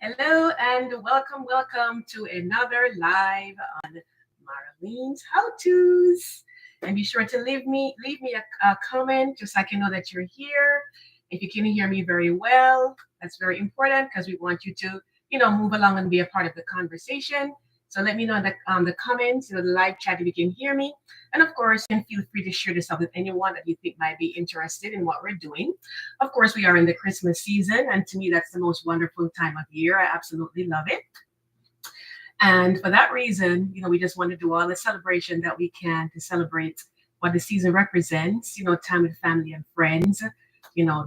Hello and welcome to another live on Marlene's How To's. And be sure to leave me a comment just so I can know that you're here. If you can hear me very well, that's very important because we want you to, move along and be a part of the conversation. So let me know in the comments, the live chat if you can hear me. And of course, you can feel free to share this up with anyone that you think might be interested in what we're doing. Of course, we are in the Christmas season, and to me, that's the most wonderful time of year. I absolutely love it. And for that reason, we just want to do all the celebration that we can to celebrate what the season represents, time with family and friends,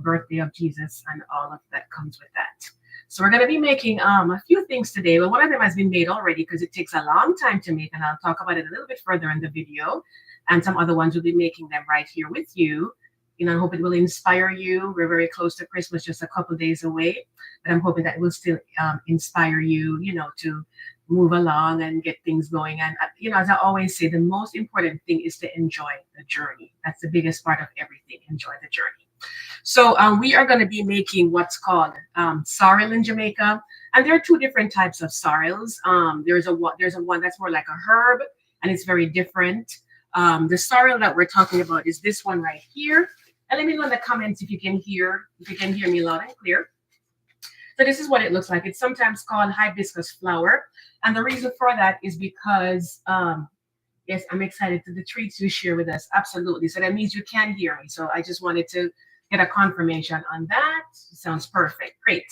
birthday of Jesus and all of that comes with that. So we're going to be making a few things today. Well, one of them has been made already because it takes a long time to make, and I'll talk about it a little bit further in the video. And some other ones will be making them right here with you. I hope it will inspire you. We're very close to Christmas, just a couple days away, but I'm hoping that it will still inspire you, to move along and get things going. And, as I always say, the most important thing is to enjoy the journey. That's the biggest part of everything. Enjoy the journey. So we are going to be making what's called sorrel in Jamaica. And there are two different types of sorrels. There's a one that's more like a herb, and it's very different. The sorrel that we're talking about is this one right here. And let me know in the comments if you can hear me loud and clear. So this is what it looks like. It's sometimes called hibiscus flower. And the reason for that is because, yes, I'm excited to the treats you share with us. Absolutely. So that means you can hear me. So I just wanted to get a confirmation on that. Sounds perfect. Great.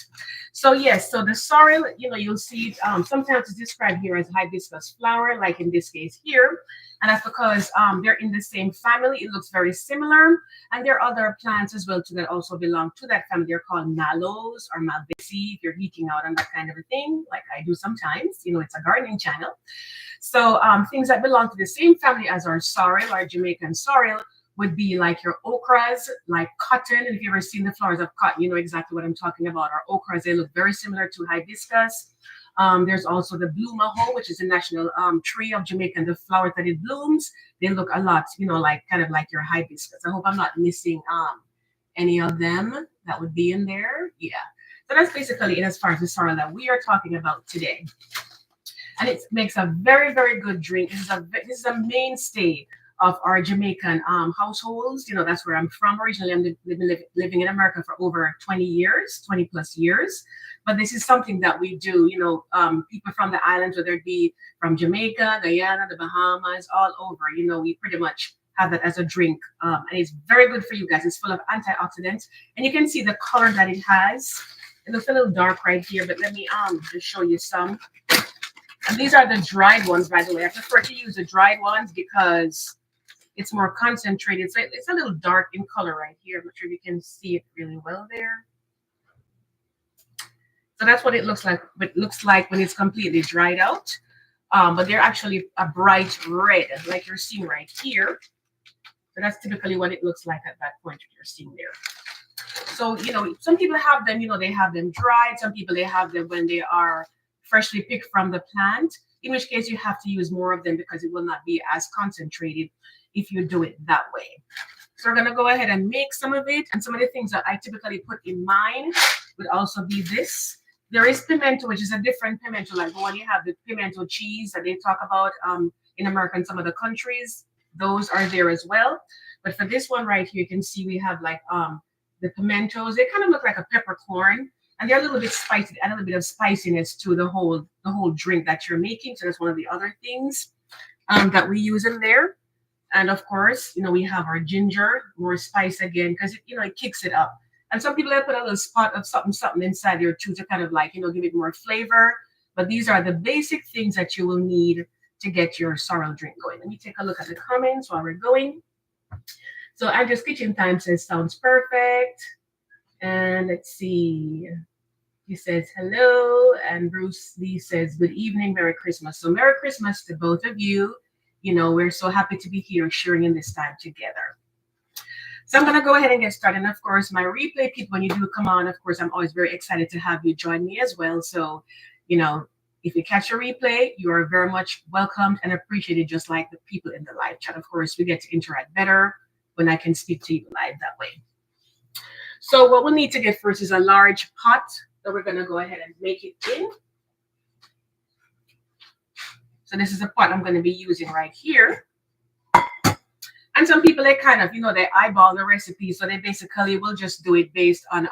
So yes, so the sorrel, you'll see sometimes it's described here as hibiscus flower, like in this case here. And that's because they're in the same family. It looks very similar. And there are other plants as well too that also belong to that family. They're called mallows or malvaceae if you're geeking out on that kind of a thing, like I do sometimes. It's a gardening channel. So things that belong to the same family as our sorrel, our Jamaican sorrel, would be like your okras, like cotton. And if you've ever seen the flowers of cotton, you know exactly what I'm talking about. Our okras, they look very similar to hibiscus. There's also the blue maho, which is a national tree of Jamaica. And the flowers that it blooms, they look a lot, like kind of like your hibiscus. I hope I'm not missing any of them that would be in there. Yeah. So that's basically it as far as the sorrel that we are talking about today. And it makes a very, very good drink. This is a mainstay of our Jamaican households. That's where I'm from originally. I'm living in America for over 20 plus years. But this is something that we do, people from the islands, whether it be from Jamaica, Guyana, the Bahamas, all over, we pretty much have that as a drink. And it's very good for you guys. It's full of antioxidants. And you can see the color that it has. It looks a little dark right here, but let me just show you some. And these are the dried ones, by the way. I prefer to use the dried ones because it's more concentrated. So it's a little dark in color right here. I'm not sure if you can see it really well there. So that's what it looks like. It looks like when it's completely dried out. But they're actually a bright red, like you're seeing right here. So that's typically what it looks like at that point you're seeing there. So, some people have them, they have them dried. Some people, they have them when they are freshly picked from the plant, in which case you have to use more of them because it will not be as concentrated if you do it that way. So we're going to go ahead and make some of it. And some of the things that I typically put in mine would also be this. There is pimento, which is a different pimento, like the one you have, the pimento cheese that they talk about in America and some other countries. Those are there as well. But for this one right here, you can see we have like the pimentos. They kind of look like a peppercorn. And they're a little bit spicy, add a little bit of spiciness to the whole drink that you're making. So that's one of the other things that we use in there. And of course, we have our ginger, more spice again, because it kicks it up. And some people, they put a little spot of something inside there too to kind of like, give it more flavor. But these are the basic things that you will need to get your sorrel drink going. Let me take a look at the comments while we're going. So Andrew's Kitchen Time says, sounds perfect. And let's see. He says hello, and Bruce Lee says good evening, Merry Christmas. So Merry Christmas to both of you. We're so happy to be here sharing in this time together. So I'm going to go ahead and get started. And of course, my replay people, when you do come on, of course, I'm always very excited to have you join me as well. So, if you catch a replay, you are very much welcomed and appreciated, just like the people in the live chat. Of course, we get to interact better when I can speak to you live that way. So what we'll need to get first is a large pot So we're gonna go ahead and make it in. So this is a pot I'm gonna be using right here. And some people, they kind of, they eyeball the recipe, so they basically will just do it based on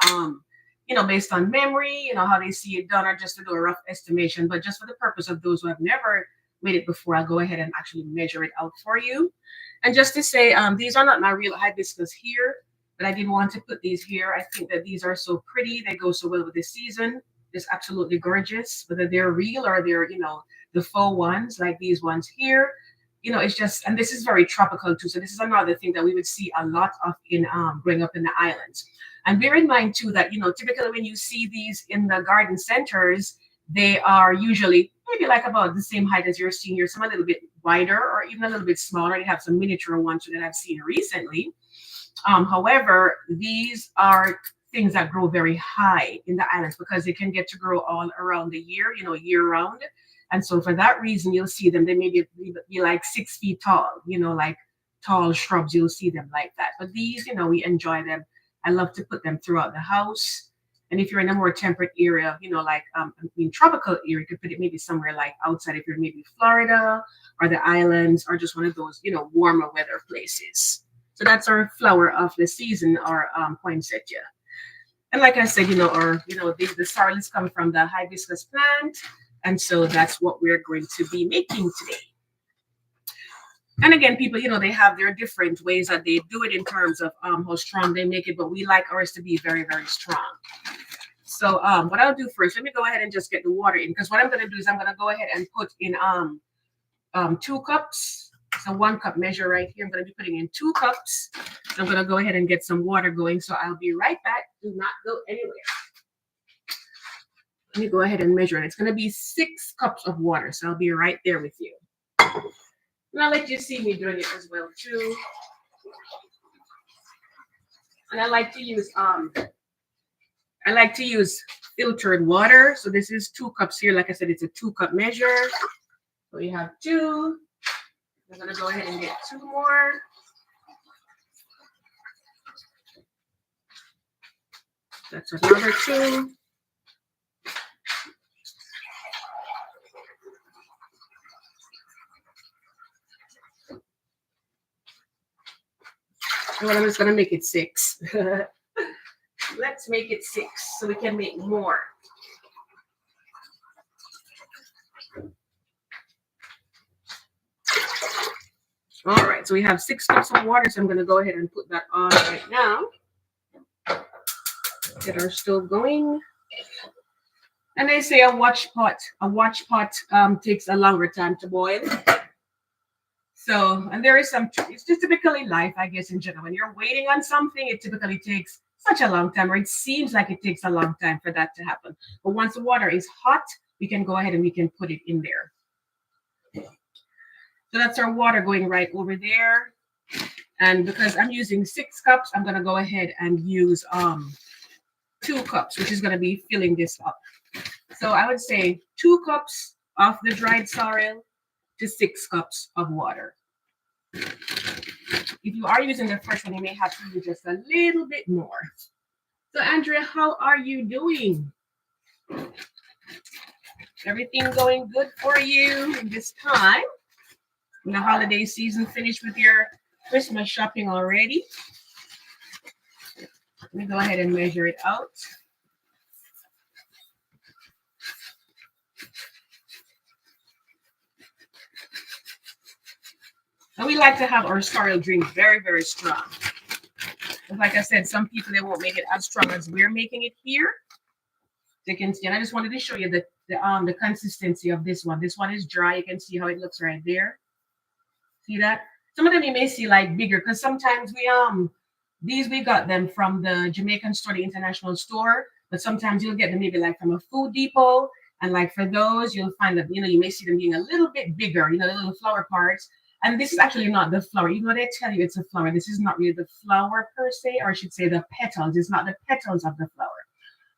based on memory, how they see it done, or just to do a rough estimation. But just for the purpose of those who have never made it before, I'll go ahead and actually measure it out for you. And just to say, these are not my real hibiscus here, but I didn't want to put these here. I think that these are so pretty, they go so well with this season. It's absolutely gorgeous, whether they're real or they're, the faux ones like these ones here. It's just, and this is very tropical too. So this is another thing that we would see a lot of in growing up in the islands. And bear in mind too that typically when you see these in the garden centers, they are usually maybe like about the same height as you're seeing here, some a little bit wider or even a little bit smaller. You have some miniature ones that I've seen recently. However, these are things that grow very high in the islands because they can get to grow all around the year, year round. And so for that reason, you'll see them. They may be like 6 feet tall, like tall shrubs. You'll see them like that. But these, we enjoy them. I love to put them throughout the house. And if you're in a more temperate area, like tropical area, you could put it maybe somewhere like outside if you're maybe Florida or the islands or just one of those, warmer weather places. So that's our flower of the season, our poinsettia. And like I said, the sorrels come from the hibiscus plant. And so that's what we're going to be making today. And again, people, they have their different ways that they do it in terms of how strong they make it, but we like ours to be very, very strong. So what I'll do first, let me go ahead and just get the water in, because what I'm going to do is I'm going to go ahead and put in 2 cups. So 1 cup measure right here. I'm going to be putting in 2 cups. So I'm going to go ahead and get some water going. So I'll be right back. Do not go anywhere. Let me go ahead and measure it. It's going to be 6 cups of water. So I'll be right there with you. And I'll let you see me doing it as well too. And I like to use filtered water. So this is 2 cups here. Like I said, it's a 2 cup measure. So we have 2. I'm going to go ahead and get 2 more. That's another 2. Well, I'm just going to make it 6. Let's make it 6 so we can make more. All right, so we have 6 cups of water, so I'm going to go ahead and put that on right now. Get our stove going. And they say a watch pot takes a longer time to boil. So, and there is it's just typically life, I guess, in general. When you're waiting on something, it typically takes such a long time, or it seems like it takes a long time for that to happen. But once the water is hot, we can go ahead and we can put it in there. So that's our water going right over there. And because I'm using 6 cups, I'm going to go ahead and use 2 cups, which is going to be filling this up. So I would say 2 cups of the dried sorrel to 6 cups of water. If you are using the fresh one, you may have to use just a little bit more. So Andrea, how are you doing? Everything going good for you in this time? In the holiday season, finished with your Christmas shopping already? Let me go ahead and measure it out. And we like to have our sorrel drink very, very strong. Like I said, some people, they won't make it as strong as we're making it here. You can see, and I just wanted to show you the consistency of this one. This one is dry. You can see how it looks right there. See that? Some of them you may see like bigger, because sometimes we got them from the Jamaican store, the international store, but sometimes you'll get them maybe like from a food depot. And like for those, you'll find that, you may see them being a little bit bigger, the little flower parts. And this is actually not the flower. Even though they tell you it's a flower, this is not really the flower per se, or I should say the petals. It's not the petals of the flower.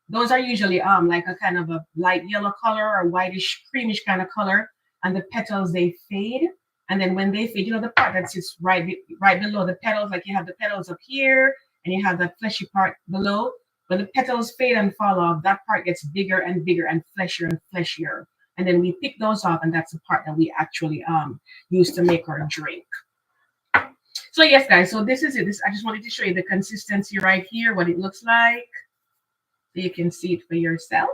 Those are usually like a kind of a light yellow color or whitish, creamish kind of color. And the petals, they fade. And then when they fade, the part that sits right below the petals, like you have the petals up here and you have the fleshy part below. When the petals fade and fall off, that part gets bigger and bigger and fleshier. And then we pick those off, and that's the part that we actually use to make our drink. So yes, guys, so this is it. I just wanted to show you the consistency right here, what it looks like. So you can see it for yourself.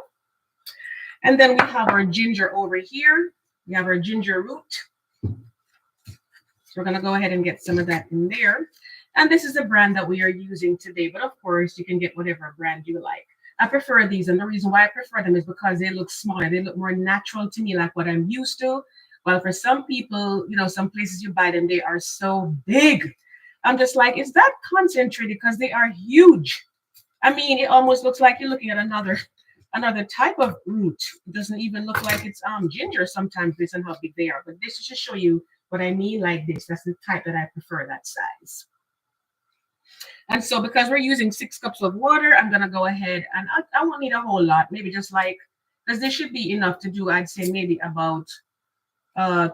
And then we have our ginger over here. We have our ginger root. So we're going to go ahead and get some of that in there. And this is the brand that we are using today. But of course, you can get whatever brand you like. I prefer these. And the reason why I prefer them is because they look smaller. They look more natural to me, like what I'm used to. Well, for some people, you know, some places you buy them, they are so big. I'm just like, is that concentrated? Because they are huge. I mean, it almost looks like you're looking at another type of root. It doesn't even look like it's ginger sometimes based on how big they are. But this is to show you what I mean like this. That's the type that I prefer, that size. And so because we're using 6 cups of water, I'm going to go ahead and I won't need a whole lot. Maybe just like, because this should be enough to do, I'd say maybe about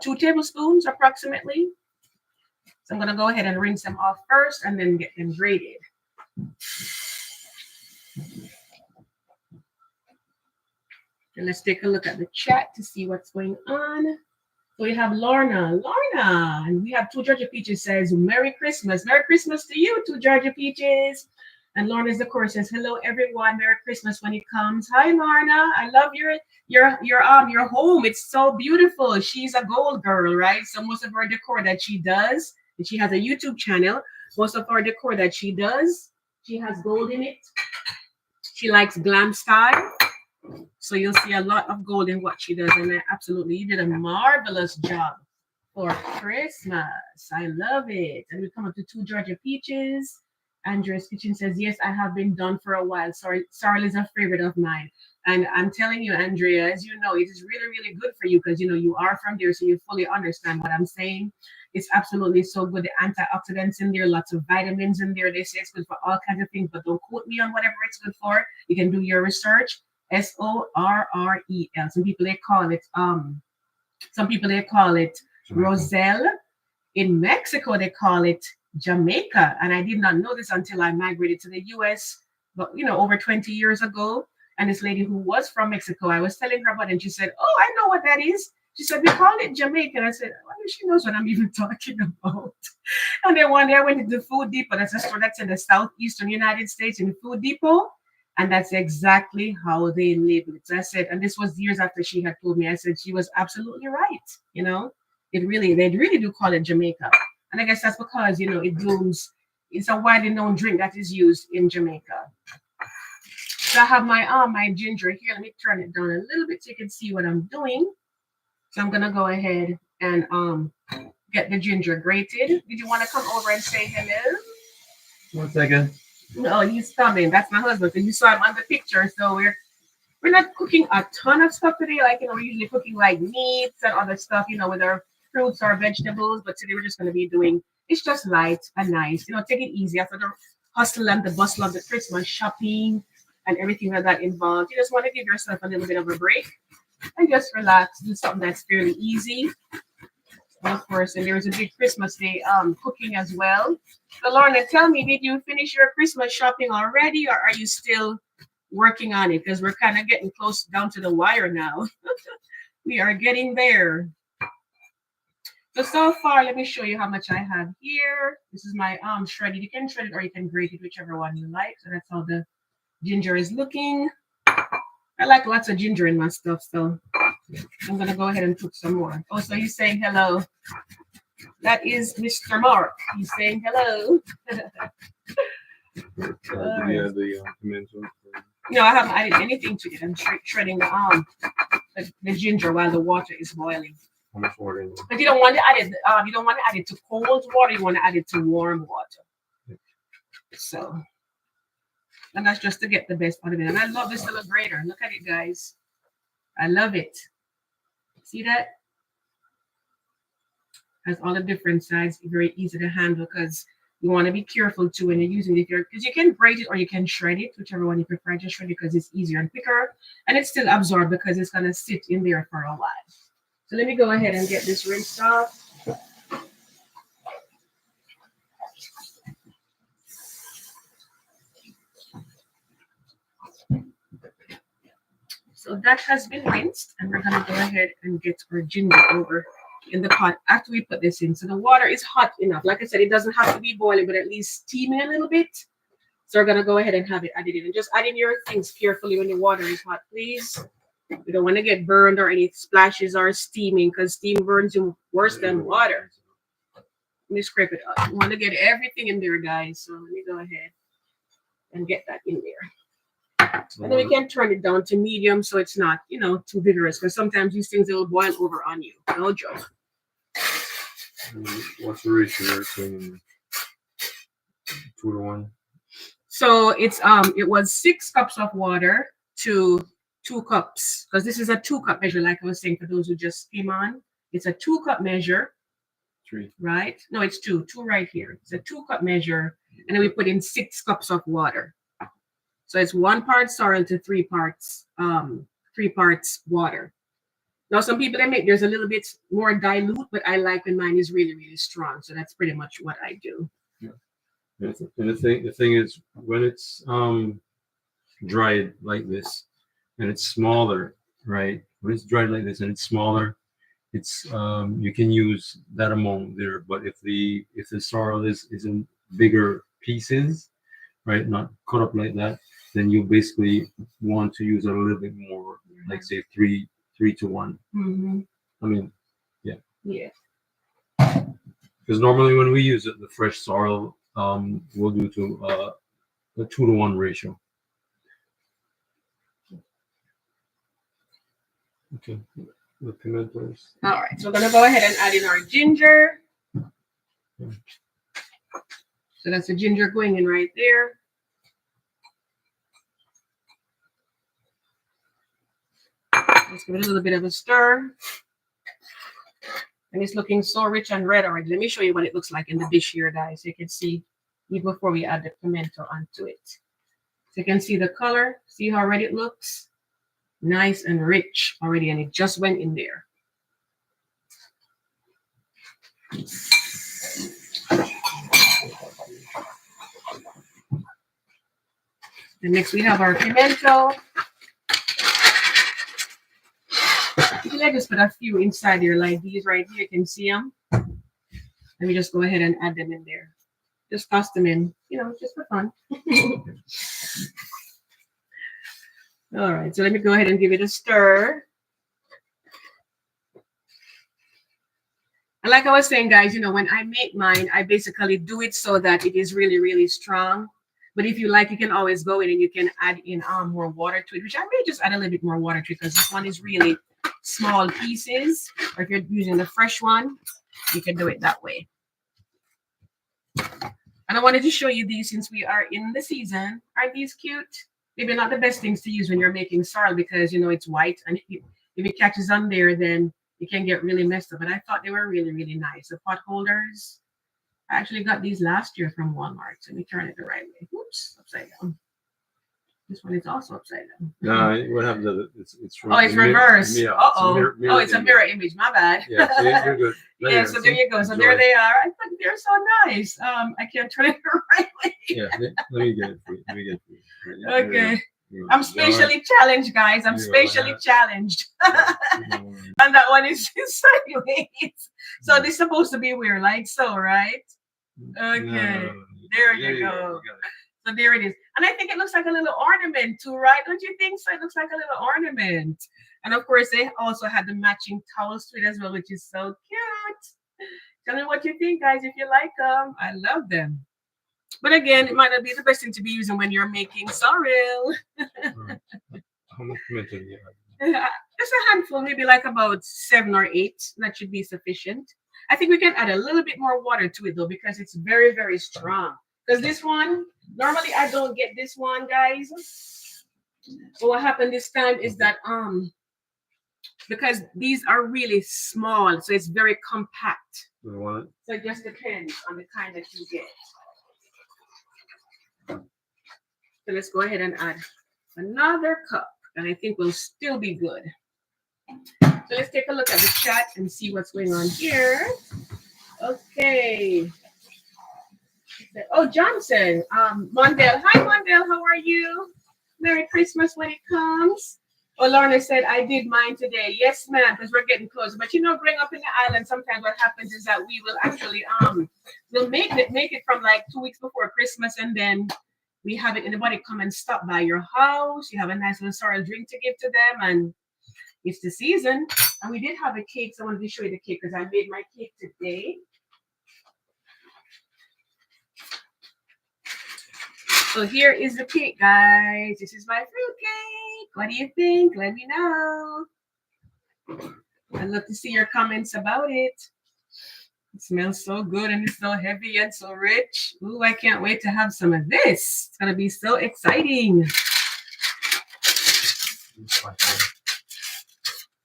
2 tablespoons approximately. So I'm going to go ahead and rinse them off first and then get them grated. And let's take a look at the chat to see what's going on. So we have Lorna, and we have Two Georgia Peaches says, Merry Christmas. Merry Christmas to you, Two Georgia Peaches. And Lorna's of course says, hello everyone, Merry Christmas when it comes. Hi Lorna, I love your home. It's so beautiful. She's a gold girl, right? So most of her decor that she does, and she has a YouTube channel, most of her decor that she does, she has gold in it. She likes glam style. So you'll see a lot of gold in what she does. And you did a marvelous job for Christmas. I love it. And we come up to Two Georgia Peaches. Andrea's Kitchen says, yes, I have been done for a while. Sorrel is a favorite of mine. And I'm telling you, Andrea, as you know, it is really, really good for you because, you know, you are from there, so you fully understand what I'm saying. It's absolutely so good. The antioxidants in there, lots of vitamins in there. They say it's good for all kinds of things, but don't quote me on whatever it's good for. You can do your research. Sorrel. Some people they call it Roselle. In Mexico, they call it Jamaica. And I did not know this until I migrated to the US, but you know, over 20 years ago. And this lady who was from Mexico, I was telling her about it, and she said, oh, I know what that is. She said, we call it Jamaica. And I said, I wonder if she knows what I'm even talking about. And then one day I went to the Food Depot. That's a store that's in the southeastern United States, in the Food Depot. And that's exactly how they label it. So I said, and this was years after she had told me, I said, she was absolutely right. You know, they really do call it Jamaica. And I guess that's because, you know, it blooms. It's a widely known drink that is used in Jamaica. So I have my ginger here. Let me turn it down a little bit so you can see what I'm doing. So I'm going to go ahead and get the ginger grated. Did you want to come over and say hello? 1 second. No, he's coming. That's my husband. And you saw him on the picture. So we're not cooking a ton of stuff today. Like, you know, we're usually cooking like meats and other stuff, you know, with our fruits or vegetables. But today we're just going to be doing, it's just light and nice. You know, take it easy after the hustle and the bustle of the Christmas shopping and everything like that involved. You just want to give yourself a little bit of a break and just relax. Do something that's fairly easy. And of course, and there's a big Christmas Day cooking as well. So Lorna, tell me, did you finish your Christmas shopping already, or are you still working on it? Because we're kind of getting close down to the wire now. We are getting there. So far, let me show you how much I have here. This is my shredded. You can shred it or you can grate it, whichever one you like. So that's how the ginger is looking. I like lots of ginger in my stuff, so I'm gonna go ahead and put some more. Oh, so he's saying hello. That is Mr. Mark. He's saying hello. No, I haven't added anything to it. I'm shredding the ginger while the water is boiling. How much water? But you don't want to add it. You don't want to add it to cold water. You want to add it to warm water. So, and that's just to get the best out of it. And I love this little grater. Look at it, guys. I love it. See that? Has all the different sides. Very easy to handle because you want to be careful too when you're using it. Because you can grate it or you can shred it, whichever one you prefer. Just shred it because it's easier and quicker, and it's still absorbed because it's gonna sit in there for a while. So let me go ahead and get this rinsed off. So that has been rinsed, and we're gonna go ahead and get our ginger over in the pot after we put this in. So the water is hot enough. Like I said, it doesn't have to be boiling, but at least steaming a little bit. So we're gonna go ahead and have it added in. And just add in your things carefully when the water is hot, please. We don't want to get burned or any splashes or steaming because steam burns you worse than water. Let me scrape it up. You want to get everything in there, guys. So let me go ahead and get that in there. And then we can turn it down to medium so it's not, too vigorous because sometimes these things will boil over on you. No joke. What's the ratio between 2 to 1? So it was 6 cups of water to 2 cups because this is a 2 cup measure, like I was saying for those who just came on. It's a 2 cup measure. 3. Right? No, it's two right here. It's a 2 cup measure, and then we put in 6 cups of water. So it's 1 part sorrel to 3 parts, 3 parts water. Now some people there's a little bit more dilute, but I like when mine is really, really strong. So that's pretty much what I do. Yeah. And the thing is when it's dried like this and it's smaller, right? When it's dried like this and it's smaller, it's you can use that amount there. But if the sorrel is in bigger pieces, right, not cut up like that, then you basically want to use a little bit more, like say 3 to 1. Mm-hmm. I mean, yeah. Yeah. Because normally when we use it, the fresh sorrel, we'll do to a 2 to 1 ratio. Okay. The pimentos. All right, so we're gonna go ahead and add in our ginger. So that's the ginger going in right there. Let's give it a little bit of a stir. And it's looking so rich and red already. Let me show you what it looks like in the dish here, guys. So you can see even before we add the pimento onto it. So you can see the color. See how red it looks? Nice and rich already, and it just went in there. And next we have our pimento. I just put a few inside there, like these right here. You can see them. Let me just go ahead and add them in there. Just toss them in, just for fun. All right, so let me go ahead and give it a stir. And like I was saying, guys, when I make mine, I basically do it so that it is really, really strong. But if you like, you can always go in and you can add in more water to it, which I may just add a little bit more water to it because this one is really small pieces. Or if you're using the fresh one, you can do it that way. And I wanted to show you these since we are in the season. Aren't these cute? Maybe not the best things to use when you're making sorrel because, it's white. And if it catches on there, then it can get really messed up. But I thought they were really, really nice. The pot holders. I actually got these last year from Walmart. So let me turn it the right way. Oops, upside down. This one is also upside down. No, what happens is it's oh, it's reversed. Oh, it's a mirror image. My bad. Yeah, so you're good. Yeah, so there you go. So there they are. I thought they're so nice. I can't turn it the right way. Yeah, let me get it for you. Right, okay. I'm spatially challenged, guys. I'm spatially challenged. And that one is sideways. So this is supposed to be weird, like so, right? Okay. No. There you go. So there it is. And I think it looks like a little ornament too, right? Don't you think so? It looks like a little ornament. And of course, they also had the matching towels to it as well, which is so cute. Tell me what you think, guys, if you like them. I love them. But again, it might not be the best thing to be using when you're making sorrel. How much pimento do you have? Just a handful, maybe like about 7 or 8. That should be sufficient. I think we can add a little bit more water to it, though, because it's very, very strong. Because this one, normally I don't get this one, guys. So what happened this time is that because these are really small, so it's very compact. So it just depends on the kind that you get. So let's go ahead and add another cup, and I think we'll still be good. So let's take a look at the chat and see what's going on here. Okay. Oh, Johnson, Mondale. Hi, Mondale. How are you? Merry Christmas when it comes. Oh, Lorna said, I did mine today. Yes, ma'am, because we're getting close. But growing up in the island, sometimes what happens is that we will actually we'll make it from like 2 weeks before Christmas, and then we have it. Anybody come and stop by your house. You have a nice little sorrel drink to give to them, and it's the season. And we did have a cake, so I wanted to show you the cake because I made my cake today. So here is the cake, guys. This is my fruit cake. What do you think? Let me know. I'd love to see your comments about it. It smells so good and it's so heavy and so rich. Ooh, I can't wait to have some of this. It's gonna be so exciting.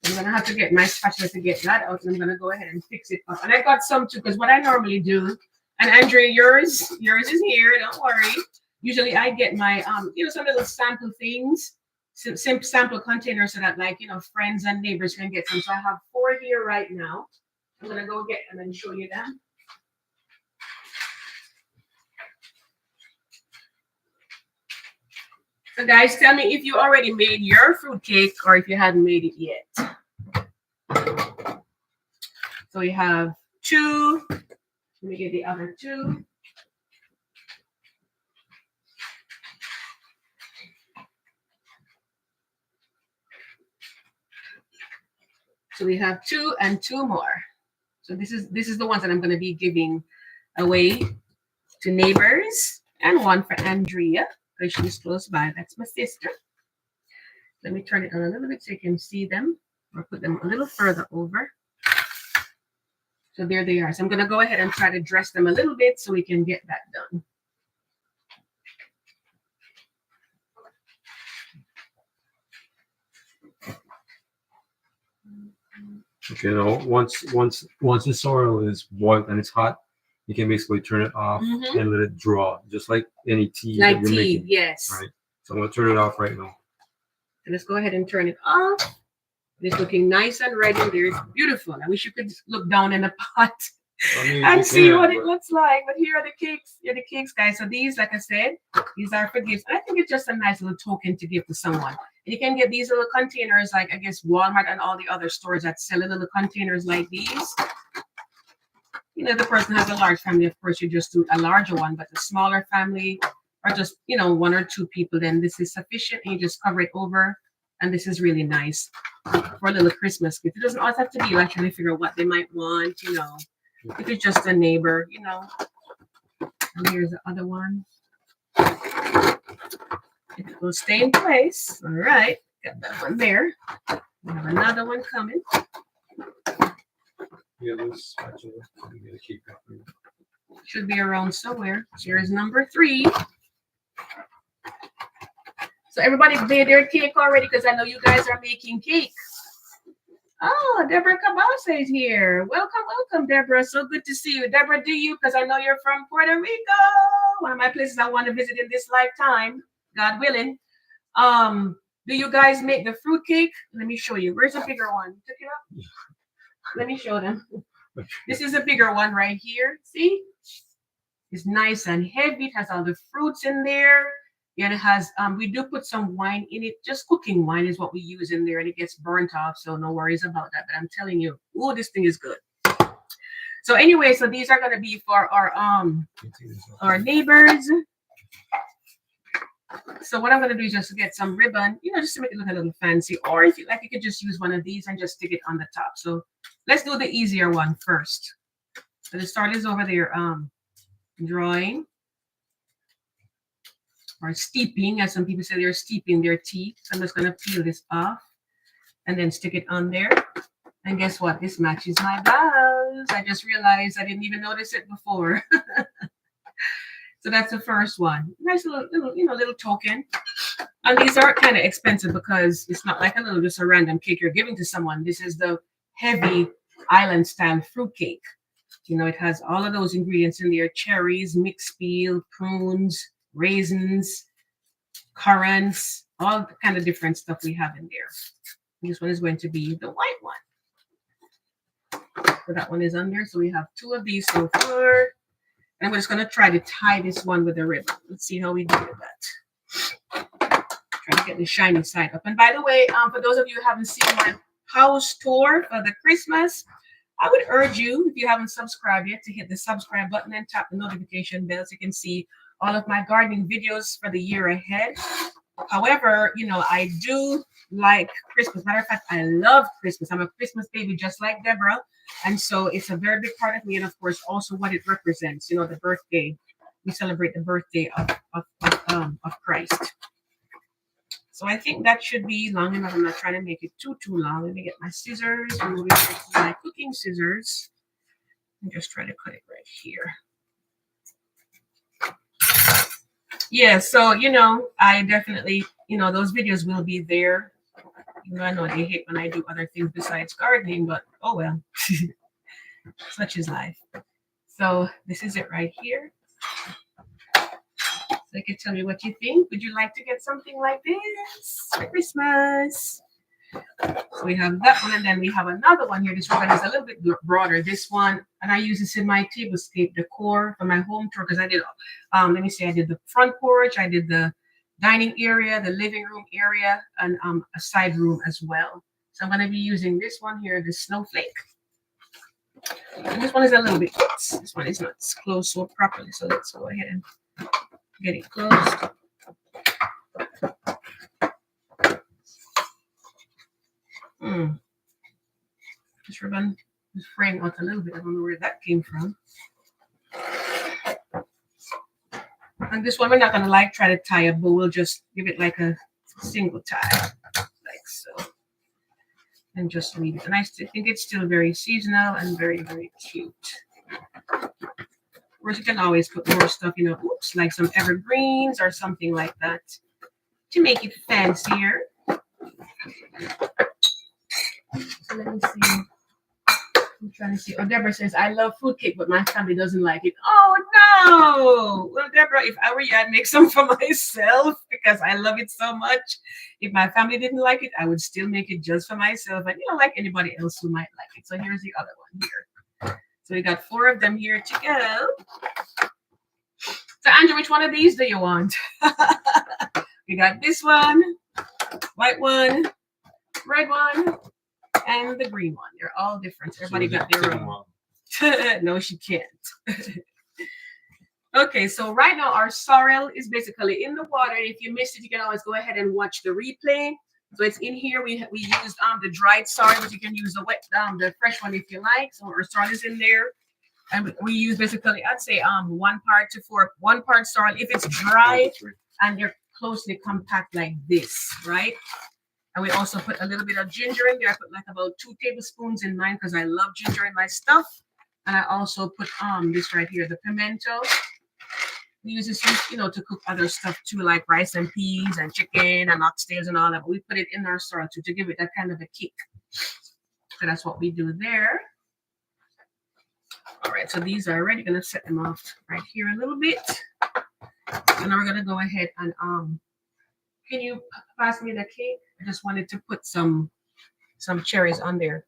I'm gonna have to get my spatula to get that out, and I'm gonna go ahead and fix it up. And I got some too, because what I normally do, and Andrea, yours is here. Don't worry. Usually I get my some little sample things, some sample containers, so that friends and neighbors can get some. So I have 4 here right now. I'm gonna go get them and show you them. So guys, tell me if you already made your fruit cake or if you hadn't made it yet. So we have 2. Let me get the other 2. So we have 2 and 2 more. So this is the ones that I'm going to be giving away to neighbors, and one for Andrea because she's close by. That's my sister. Let me turn it on a little bit so you can see them, or put them a little further over. So there they are. So I'm going to go ahead and try to dress them a little bit so we can get that done. Okay, now once the sorrel is boiled and it's hot, you can basically turn it off and let it draw, just like any tea like that you're tea, making. yes. Right. So I'm gonna turn it off right now. So let's go ahead and turn it off. It's looking nice and ready there. It's beautiful. I wish you could look down in the pot and see what it looks like. But here are the cakes. Here are the cakes, guys. So these, like I said, these are for gifts. I think it's just a nice little token to give to someone. And you can get these little containers, like I guess Walmart and all the other stores that sell little containers like these. The person has a large family, of course, you just do a larger one. But the smaller family, or just 1 or 2 people, then this is sufficient, and you just cover it over. And this is really nice for a little Christmas gift. It doesn't always have to be like trying to figure out what they might want, If it's just a neighbor, And here's the other one. It will stay in place. All right. Got that one there. We have another one coming. Yeah, this spatula. Get a cake out there. Should be around somewhere. Here's number 3. So everybody made their cake already, because I know you guys are making cake. Oh, Deborah Cabase is here. Welcome, Deborah. So good to see you. Deborah, do you? Because I know you're from Puerto Rico. One of my places I want to visit in this lifetime, God willing. Do you guys make the fruit cake? Let me show you. Where's the bigger one? Took it up? Let me show them. This is a bigger one right here. See? It's nice and heavy. It has all the fruits in there. And it has, we do put some wine in it. Just cooking wine is what we use in there, and it gets burnt off, so no worries about that. But I'm telling you, oh, this thing is good. So anyway, so these are gonna be for our neighbors. So what I'm gonna do is just get some ribbon, just to make it look a little fancy. Or if you like, you could just use one of these and just stick it on the top. So let's do the easier one first. So the start is over there, drawing. Or steeping, as some people say, they're steeping their tea. So I'm just going to peel this off and then stick it on there. And guess what? This matches my blouse. I just realized I didn't even notice it before. So that's the first one. Nice little token. And these are kind of expensive because it's not like just a random cake you're giving to someone. This is the heavy island style fruit cake. It has all of those ingredients in there: cherries, mixed peel, prunes, raisins, currants, all the kind of different stuff we have in there. This one is going to be the white one. So that one is on there. So we have 2 of these so far. And we're just going to try to tie this one with a ribbon. Let's see how we do with that. Try to get the shiny side up. And by the way, for those of you who haven't seen my house tour for the Christmas, I would urge you, if you haven't subscribed yet, to hit the subscribe button and tap the notification bell so you can see all of my gardening videos for the year ahead. However, you know, I do like Christmas. Matter of fact, I love Christmas. I'm a Christmas baby just like Deborah. And so it's a very big part of me. And of course, also what it represents, you know, the birthday. We celebrate the birthday of Christ. So I think that should be long enough. I'm not trying to make it too long. Let me get my scissors. I'm moving to my cooking scissors. And just try to cut it right here. Yeah, so, you know, I definitely, you know, those videos will be there. You know, I know they hate when I do other things besides gardening, but oh well. Such is life. So this is it right here. So you can tell me what you think. Would you like to get something like this for Christmas? So we have that one, and then we have another one here. This one is a little bit broader. This one, and I use this in my tablescape decor for my home tour because I did, let me see, I did the front porch, I did the dining area, the living room area, and a side room as well. So I'm going to be using this one here, the snowflake. And this one is a little bit, this one is not closed so properly. So let's go ahead and get it closed. This ribbon is fraying out a little bit. I don't know where that came from. And this one we're not gonna like try to tie up, but we'll just give it like a single tie, like so, and just leave it. And I still think it's still very seasonal and very, very cute. Of course, you can always put more stuff, you know, oops, like some evergreens or something like that to make it fancier. So let me see. I'm trying to see. Oh, Deborah says, I love fruitcake, but my family doesn't like it. Oh, no. Well, Deborah, if I were you, I'd make some for myself because I love it so much. If my family didn't like it, I would still make it just for myself. And, you know, like anybody else who might like it. So here's the other one here. So we got 4 of them here to go. So, Andrew, which one of these do you want? We got this one, white one, red one, and the green one. They're all different. Everybody got their own. No, she can't. Okay, so right now our sorrel is basically in the water. If you missed it, you can always go ahead and watch the replay. So it's in here. We used the dried sorrel, but you can use the wet, the fresh one if you like. So our sorrel is in there, and we use basically, I'd say 1 part to 1 part sorrel if it's dry and they're closely compact like this, right? And we also put a little bit of ginger in there. I put like about 2 tablespoons in mine because I love ginger in my stuff. And I also put this right here, the pimento. We use this, you know, to cook other stuff too, like rice and peas and chicken and oxtails and all that. But we put it in our sorrel too to give it that kind of a kick. So that's what we do there. All right, so these are ready. Gonna set them off right here a little bit. And now we're gonna go ahead and can you pass me the cake? I just wanted to put some cherries on there.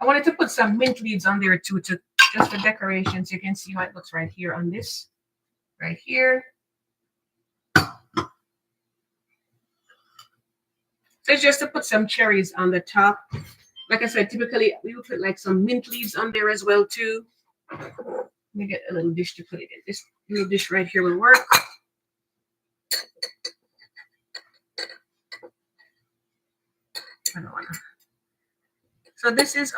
I wanted to put some mint leaves on there too, to just for decoration, so you can see how it looks right here on this, right here. So it's just to put some cherries on the top. Like I said, typically we would put like some mint leaves on there as well too. Let me get a little dish to put it in. This little dish right here will work. I don't wanna. So this is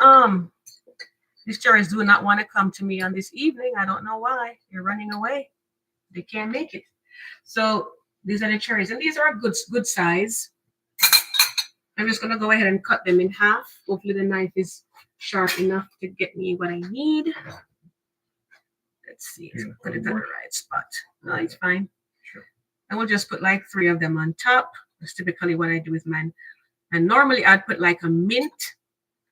these cherries do not want to come to me on this evening. I don't know why. They're running away. They can't make it. So these are the cherries, and these are good size. I'm just gonna go ahead and cut them in half. Hopefully the knife is sharp enough to get me what I need. Let's see. So put it in the right spot. No, it's fine. Sure. And we'll just put like 3 of them on top. That's typically what I do with mine. And normally I'd put like a mint,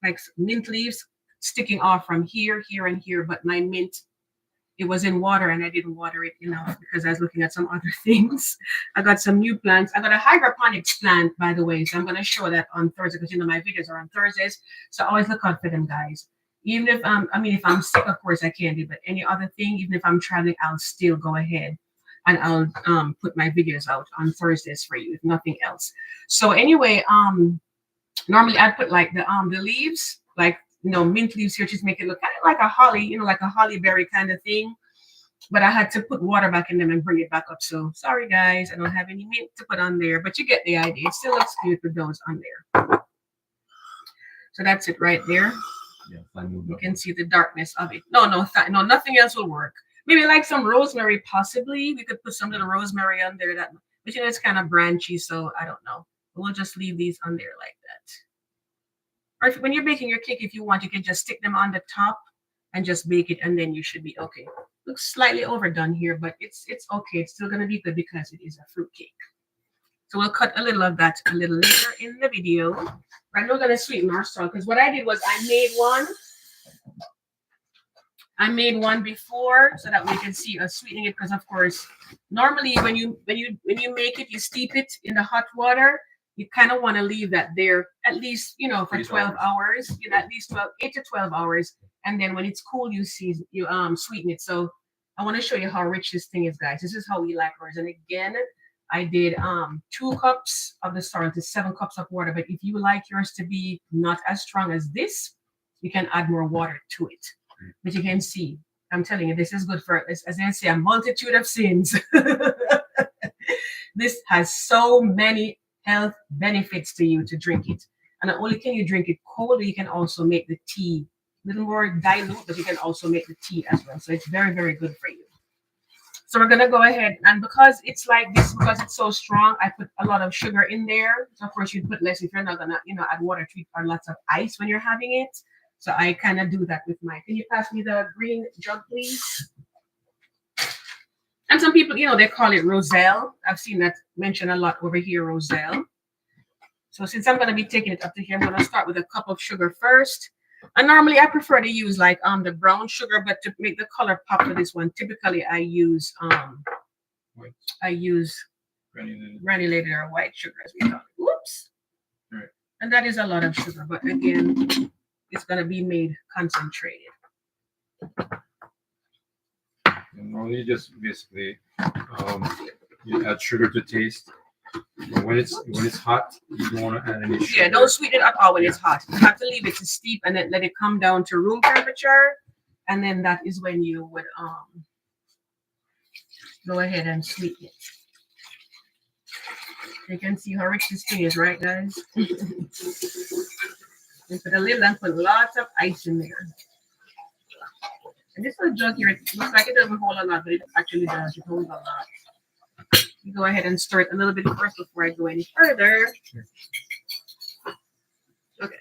like mint leaves sticking off from here, here, and here. But my mint, it was in water and I didn't water it enough because I was looking at some other things. I got some new plants. I got a hydroponics plant, by the way. So I'm going to show that on Thursday because, you know, my videos are on Thursdays. So always look out for them, guys. Even if, if I'm sick, of course I can't do, but any other thing, even if I'm traveling, I'll still go ahead and I'll put my videos out on Thursdays for you, if nothing else. So anyway, normally I'd put like the leaves, like mint leaves here, just make it look kind of like a holly, like a holly berry kind of thing. But I had to put water back in them and bring it back up. So sorry guys, I don't have any mint to put on there, but you get the idea. It still looks cute with those on there. So that's it right there. Yeah, you can see the darkness of it. No, nothing else will work. Maybe like some rosemary, possibly. We could put some little rosemary on there. But it's kind of branchy, so I don't know. We'll just leave these on there like that. Or when you're baking your cake, if you want, you can just stick them on the top and just bake it, and then you should be okay. Looks slightly overdone here, but it's okay. It's still gonna be good because it is a fruit cake. So we'll cut a little of that a little later in the video. Right now we're gonna sweeten our sorrel, because what I did was I made one before so that we can see us sweetening it, because of course normally when you make it, you steep it in the hot water. You kind of want to leave that there at least for 12 hours, at least 8 to 12 hours, and then when it's cool you sweeten it. So I want to show you how rich this thing is, guys. This is how we like ours. And again, I did 2 cups of the sorrel to 7 cups of water, but if you like yours to be not as strong as this, you can add more water to it. But you can see, I'm telling you, this is good for, as they say, a multitude of sins. This has so many health benefits to you to drink it. And not only can you drink it cold, you can also make the tea a little more dilute, but you can also make the tea as well. So it's very, very good for you. So we're gonna go ahead, and because it's like this, because it's so strong, I put a lot of sugar in there. So of course you'd put less if you're not gonna, add water to it, or lots of ice when you're having it. So I kind of do that with mine. Can you pass me the green jug, please? And some people, they call it Roselle. I've seen that mentioned a lot over here, Roselle. So since I'm going to be taking it up to here, I'm going to start with a cup of sugar first. And normally I prefer to use like the brown sugar, but to make the color pop for this one, typically I use granulated or white sugar, as we call it. Whoops. All right. And that is a lot of sugar, but again, it's going to be made concentrated. And you just basically you add sugar to taste. But when it's hot, you don't want to add any sugar. Yeah, don't sweeten it at all when it's hot. You have to leave it to steep and then let it come down to room temperature, and then that is when you would go ahead and sweeten it. You can see how rich this thing is, right, guys? And put a little and put lots of ice in there. And this little jug here, it looks like it doesn't hold a lot, but it actually does. It holds a lot. You go ahead and stir it a little bit first before I go any further. Okay.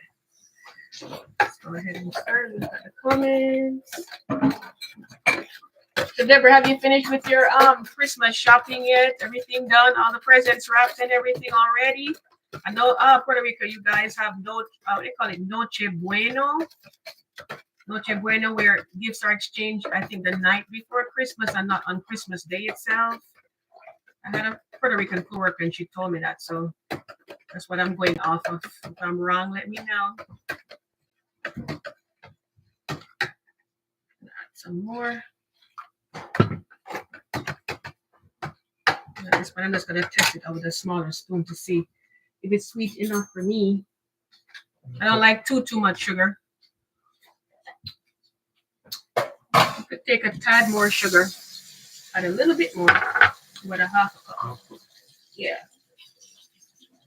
Let's go ahead and start with the comments. So Deborah, have you finished with your Christmas shopping yet? Everything done? All the presents wrapped and everything already? I know Puerto Rico, you guys have they call it Noche Bueno. Noche Bueno, where gifts are exchanged, I think, the night before Christmas and not on Christmas Day itself. I had a Puerto Rican coworker and she told me that, so that's what I'm going off of. If I'm wrong, let me know. Add some more. This one, I'm just going to test it with a smaller spoon to see if it's sweet enough for me. I don't like too much sugar. You could take a tad more sugar, add a little bit more, about a half a cup. Yeah.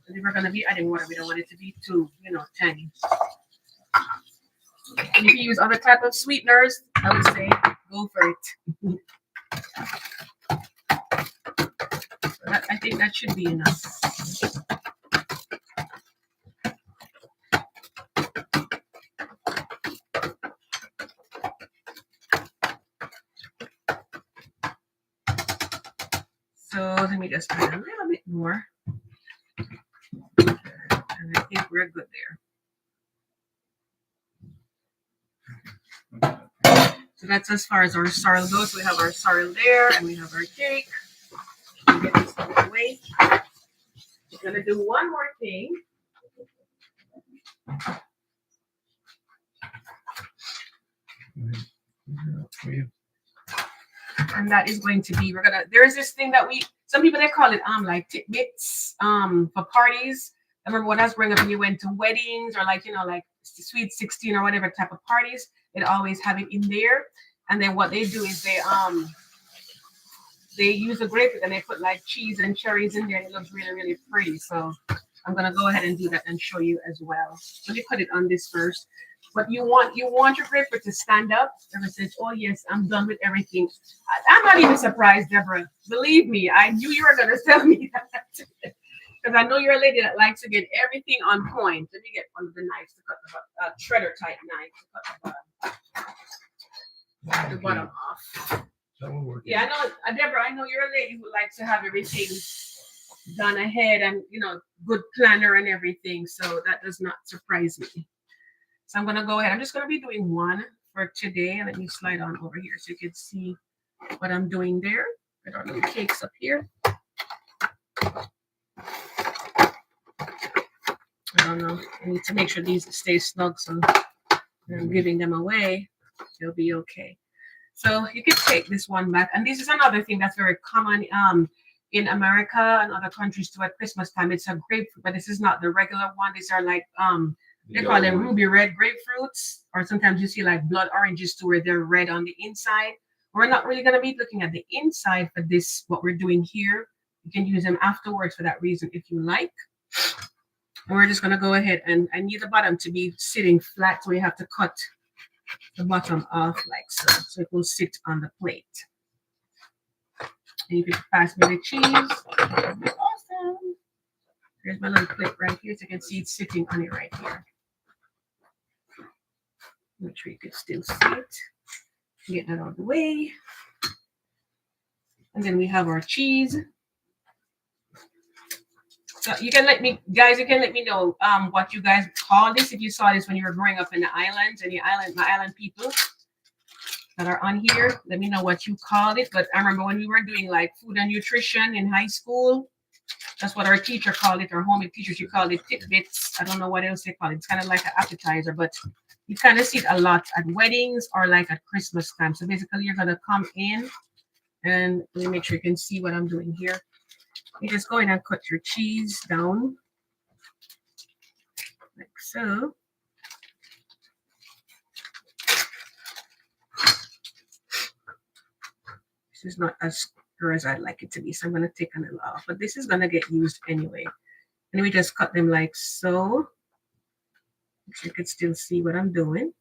If we're going to be adding water, we don't want it to be too, tangy. And if you use other type of sweeteners, I would say go for it. I think that should be enough. So let me just add a little bit more. And I think we're good there. So that's as far as our sorrel goes. We have our sorrel there and we have our cake. Get this out of the way. We're going to do one more thing. And that is going to be, there's this thing that some people, they call it like tidbits for parties. I remember when I was growing up and you went to weddings or like, like sweet 16 or whatever type of parties, they'd always have it in there. And then what they do is they use a grape and they put like cheese and cherries in there. And it looks really, really pretty. So I'm gonna go ahead and do that and show you as well. Let me put it on this first. But you want your grapefruit to stand up. Deborah says, "Oh yes, I'm done with everything." I'm not even surprised, Deborah. Believe me, I knew you were gonna tell me that because I know you're a lady that likes to get everything on point. Let me get one of the knives to cut the shredder type knife to cut the bottom off. Yeah, I know, Deborah. I know you're a lady who likes to have everything done ahead and good planner and everything. So that does not surprise me. So I'm gonna go ahead. I'm just gonna be doing one for today. Let me slide on over here so you can see what I'm doing there. Put our little cakes up here. I don't know. I need to make sure these stay snug, so I'm giving them away. They'll be okay. So you can take this one back. And this is another thing that's very common in America and other countries too at Christmas time. It's a grapefruit, but this is not the regular one. These are like they call them ruby red grapefruits, or sometimes you see like blood oranges too, where they're red on the inside. We're not really going to be looking at the inside for this, what we're doing here. You can use them afterwards for that reason if you like. And we're just going to go ahead and I need the bottom to be sitting flat, so we have to cut the bottom off like so it will sit on the plate. And you can pass me the cheese. Awesome. Here's my little plate right here, so you can see it's sitting on it right here. Make sure you can still see it. Get that out of the way. And then we have our cheese. So you can let me know what you guys call this if you saw this when you were growing up in the islands, and my island people that are on here. Let me know what you called it. But I remember when we were doing like food and nutrition in high school, that's what our teacher called it. Our home teacher, she called it tidbits. I don't know what else they call it. It's kind of like an appetizer, but you kind of see it a lot at weddings or like at Christmas time. So basically you're gonna come in and let me make sure you can see what I'm doing here. You just go in and cut your cheese down like so. This is not as pure as I'd like it to be, so I'm going to take a little off, but this is going to get used anyway. And we just cut them like so. So you can still see what I'm doing.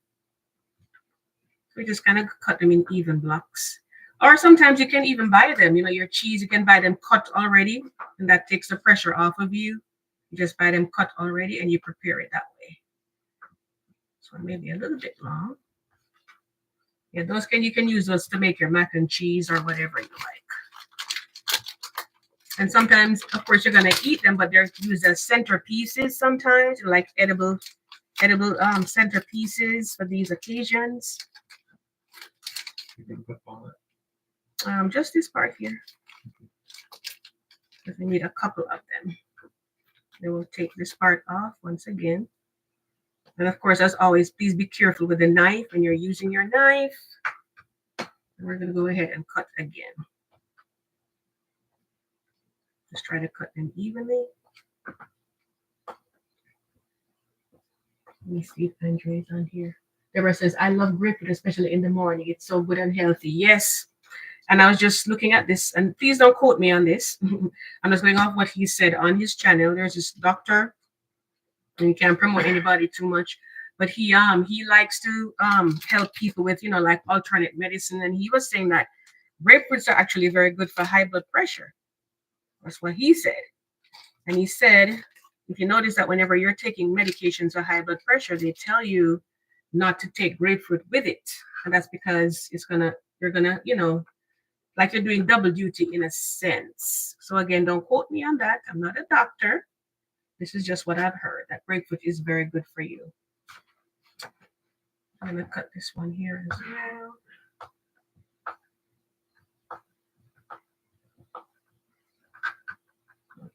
So we just kind of cut them in even blocks. Or sometimes you can even buy them, your cheese, you can buy them cut already, and that takes the pressure off of you. You just buy them cut already and you prepare it that way. So maybe a little bit long. Yeah, you can use those to make your mac and cheese or whatever you like. And sometimes, of course, you're gonna eat them, but they're used as centerpieces sometimes, like edible centerpieces for these occasions. Just this part here. Because we need a couple of them. Then we'll take this part off once again. And of course, as always, please be careful with the knife when you're using your knife. And we're going to go ahead and cut again. Just try to cut them evenly. Let me see if Andre's on here. Deborah says, I love grapefruit, especially in the morning. It's so good and healthy. Yes. And I was just looking at this, and please don't quote me on this. I'm just going off what he said on his channel. There's this doctor, and you can't promote anybody too much, but he likes to help people with like alternate medicine, and he was saying that grapefruits are actually very good for high blood pressure. That's what he said. And he said, if you notice that whenever you're taking medications for high blood pressure, they tell you not to take grapefruit with it, and that's because you're gonna like you're doing double duty in a sense. So again, don't quote me on that. I'm not a doctor. This is just what I've heard, that grapefruit is very good for you. I'm going to cut this one here as well.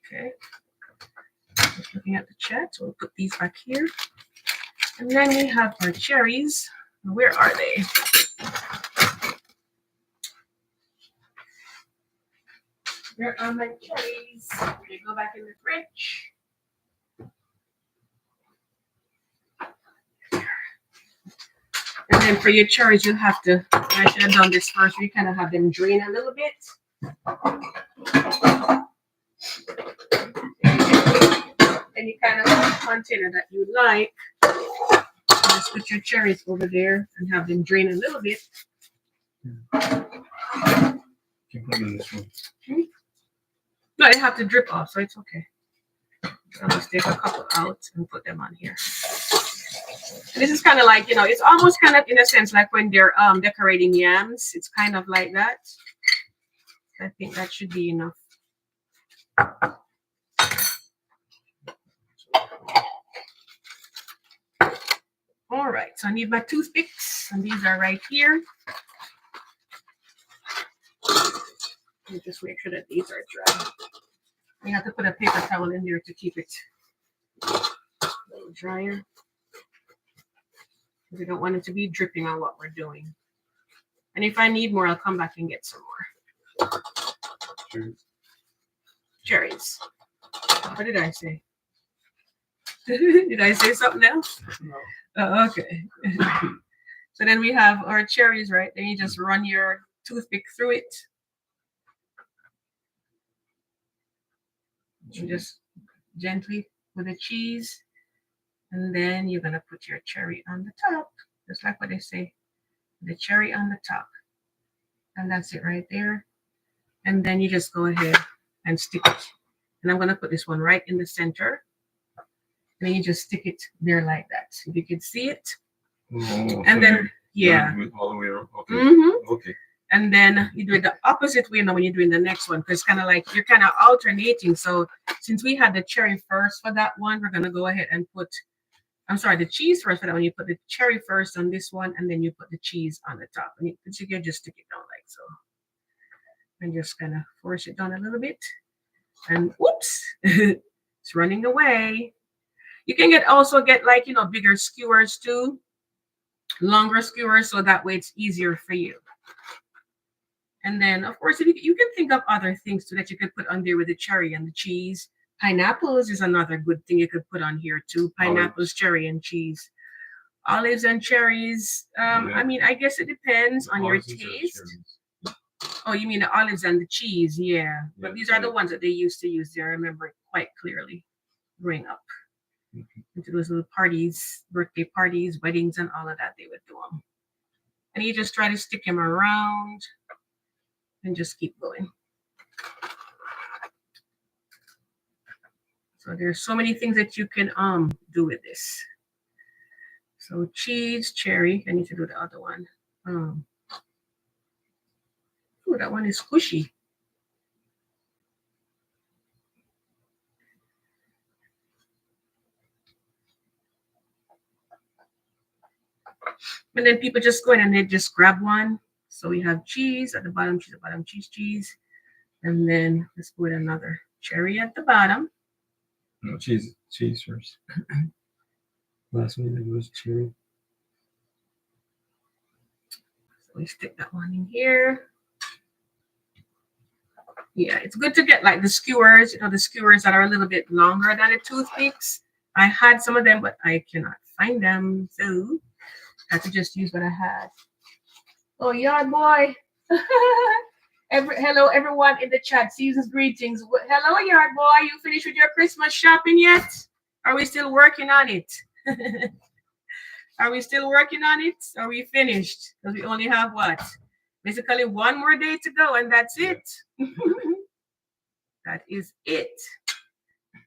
Okay. Just looking at the chat, so we'll put these back here. And then we have our cherries. Where are they? Here are my cherries. They go back in the fridge. And then for your cherries, you have to, I should have done this first. You kind of have them drain a little bit. Any kind of container that you like. Just put your cherries over there and have them drain a little bit. Can put them in this one. No, they have to drip off, so it's okay. I'll just take a couple out and put them on here. And this is kind of like, you know, it's almost kind of in a sense like when they're decorating yams. It's kind of like that. I think that should be enough. All right, so I need my toothpicks, and these are right here. Let me just make sure that these are dry. You have to put a paper towel in there to keep it a little drier. We don't want it to be dripping on what we're doing. And if I need more, I'll come back and get some more. Cherries. What did I say? Did I say something else? No. Oh, okay. So then we have our cherries, right? Then you just run your toothpick through it. You just gently with the cheese. And then you're going to put your cherry on the top, just like what they say, the cherry on the top. And that's it right there. And then you just go ahead and stick it. And I'm going to put this one right in the center. And then you just stick it there like that. If you can see it. Oh, and so then, yeah. All the way around. Okay. Mm-hmm. Okay. And then you do it the opposite way now when you're doing the next one. Because it's kind of like you're kind of alternating. So since we had the cherry first for that one, we're going to go ahead and put, I'm sorry, the cheese first for that one. You put the cherry first on this one, and then you put the cheese on the top. And you can just stick it down like so. And just kind of force it down a little bit. And whoops, it's running away. You can also get like, you know, bigger skewers too. Longer skewers, so that way it's easier for you. And then, of course, you can think of other things too that you could put on there with the cherry and the cheese. Pineapples is another good thing you could put on here too. Pineapples, cherry, and cheese. Olives and cherries. I mean, I guess it depends on your taste. Oh, you mean the olives and the cheese? Yeah. But these are the ones that they used to use there. I remember it quite clearly growing up. Into those little parties, birthday parties, weddings, and all of that, they would do them. And you just try to stick them around and just keep going. So there's so many things that you can do with this. So cheese, cherry. I need to do the other one. Oh, that one is squishy. And then people just go in and they just grab one. So we have cheese at the bottom, cheese. And then let's put another cherry at the bottom. No, cheese first. Last one it was cherry. So we stick that one in here. Yeah, it's good to get like the skewers, you know, the skewers that are a little bit longer than the toothpicks. I had some of them, but I cannot find them. So I had to just use what I had. Oh, yard boy. Hello, everyone in the chat. Season's greetings. Hello, yard boy. You finished with your Christmas shopping yet? Are we still working on it? Are we still working on it? Are we finished? Because we only have what? Basically one more day to go, and that's it. That is it.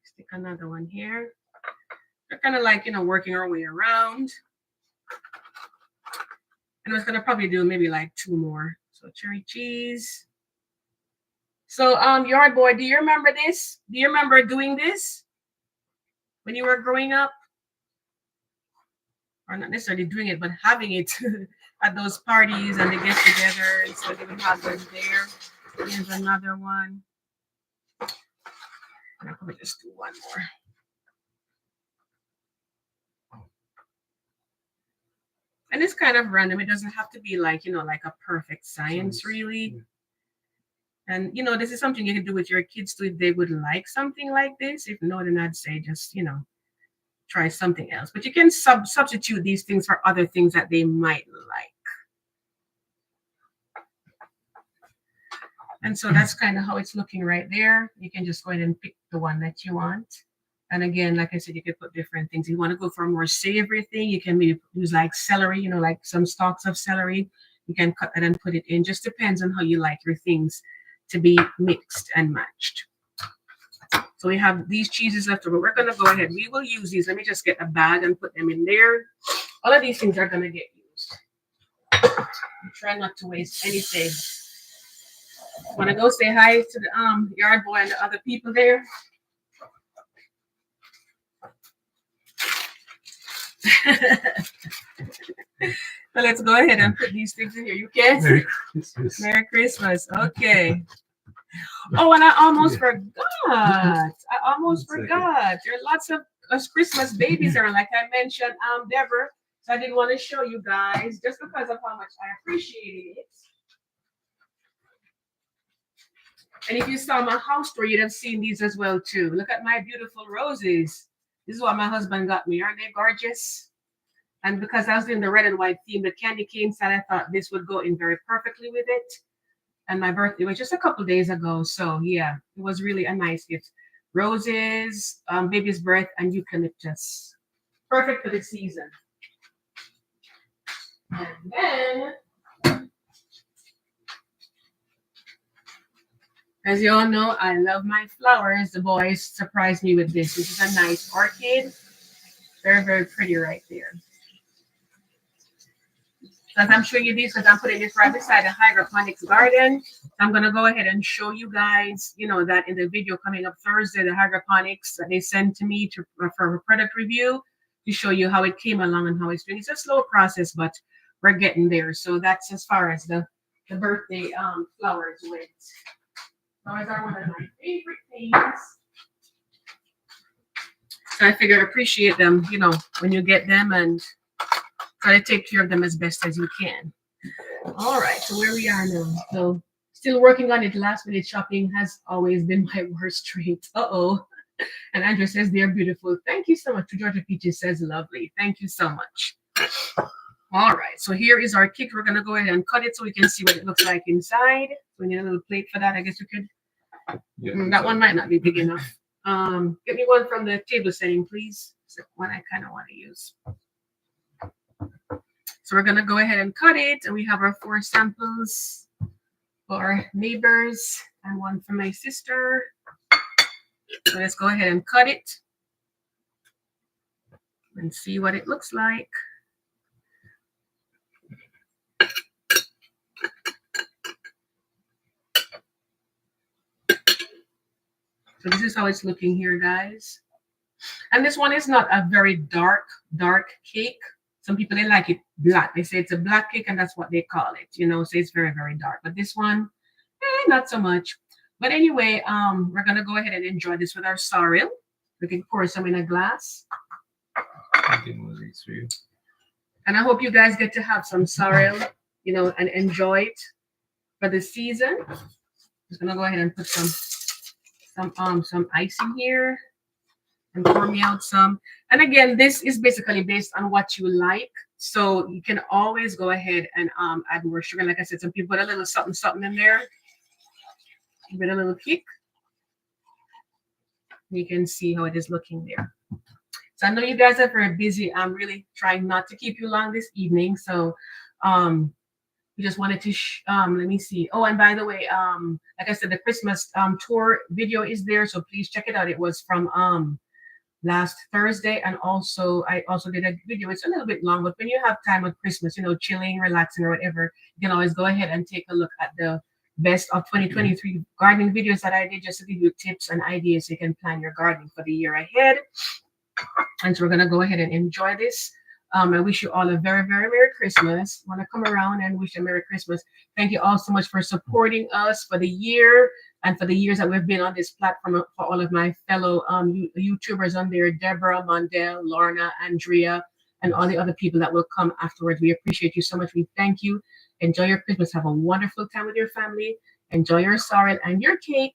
Stick another one here. We're kind of like, you know, working our way around. And I was gonna probably do maybe like 2 more. So cherry cheese. So yard boy, do you remember this? Do you remember doing this when you were growing up? Or not necessarily doing it, but having it at those parties and they get together and so they would have them there. Here's another one. And I'll probably just do one more. And it's kind of random. It doesn't have to be like, you know, like a perfect science, really. And this is something you can do with your kids too if they would like something like this. If no, then I'd say just try something else. But you can substitute these things for other things that they might like. And so that's kind of how it's looking right there. You can just go ahead and pick the one that you want. And again, like I said, you could put different things. You want to go for a more savory thing, you can maybe use like celery, like some stalks of celery. You can cut that and put it in. Just depends on how you like your things to be mixed and matched. So we have these cheeses left over. We're going to go ahead. We will use these. Let me just get a bag and put them in there. All of these things are going to get used. Try not to waste anything. Want to go say hi to the yard boy and the other people there? So let's go ahead and put these things in here. You can? Merry Christmas. Merry Christmas. Okay. Oh, and I almost forgot. There are lots of Christmas babies around, like I mentioned, Deborah. So I didn't want to show you guys just because of how much I appreciated it. And if you saw my house tour, you'd have seen these as well too. Look at my beautiful roses. This is what my husband got me. Aren't they gorgeous? And because I was doing the red and white theme, the candy cane side, I thought this would go in very perfectly with it. And my birthday was just a couple days ago. So yeah, it was really a nice gift. Roses, baby's breath, and eucalyptus. Perfect for the season. And then, as you all know, I love my flowers. The boys surprised me with this. This is a nice orchid. Very, very pretty right there. So as I'm showing you these, because I'm putting this right beside the hydroponics garden, I'm going to go ahead and show you guys, that in the video coming up Thursday, the hydroponics that they sent to me for a product review to show you how it came along and how it's doing. It's a slow process, but we're getting there. So that's as far as the birthday flowers went. Flowers are one of my favorite things. So I figured appreciate them, when you get them and try to take care of them as best as you can. All right, so where we are now. So still working on it. Last minute shopping has always been my worst trait. Uh-oh. And Andrew says they're beautiful. Thank you so much. Georgia Peaches says lovely. Thank you so much. All right, so here is our cake. We're going to go ahead and cut it so we can see what it looks like inside. We need a little plate for that. I guess we could. Yeah, that one might not be big enough. Get me one from the table setting, please. It's the one I kind of want to use. So we're going to go ahead and cut it. And we have our 4 samples for our neighbors and one for my sister. So let's go ahead and cut it and see what it looks like. So this is how it's looking here, guys. And this one is not a very dark cake. Some people, they like it black. They say it's a black cake and that's what they call it, so it's very, very dark. But this one, not so much. But anyway, we're going to go ahead and enjoy this with our sorrel. We can pour some in a glass. And I hope you guys get to have some sorrel, and enjoy it for the season. Just going to go ahead and put some ice in here and pour me out some. And again, this is basically based on what you like. So you can always go ahead and add more sugar. Like I said, some people put a little something in there. Give it a little kick. You can see how it is looking there. So I know you guys are very busy. I'm really trying not to keep you long this evening. So we just wanted to let me see. Oh, and by the way, like I said, the Christmas tour video is there, so please check it out. It was from last Thursday, and also I also did a video. It's a little bit long, but when you have time with Christmas, chilling, relaxing, or whatever, you can always go ahead and take a look at the best of 2023 gardening videos that I did, just to give you tips and ideas so you can plan your gardening for the year ahead. And so we're gonna go ahead and enjoy this. I wish you all a very, very Merry Christmas. I want to come around and wish a Merry Christmas. Thank you all so much for supporting us for the year and for the years that we've been on this platform, for all of my fellow YouTubers on there, Deborah, Mondell, Lorna, Andrea, and all the other people that will come afterwards. We appreciate you so much. We thank you. Enjoy your Christmas. Have a wonderful time with your family. Enjoy your sorrel and your cake,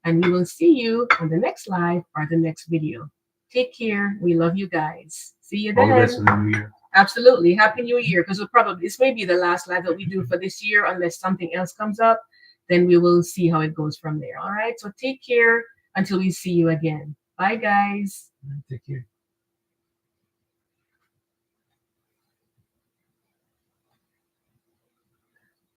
and we will see you on the next live or the next video. Take care. We love you guys. See you All the best then. for the new year. Absolutely. Happy New Year. Because we'll probably, this may be the last live that we do for this year unless something else comes up. Then we will see how it goes from there. All right. So take care until we see you again. Bye, guys. Take care.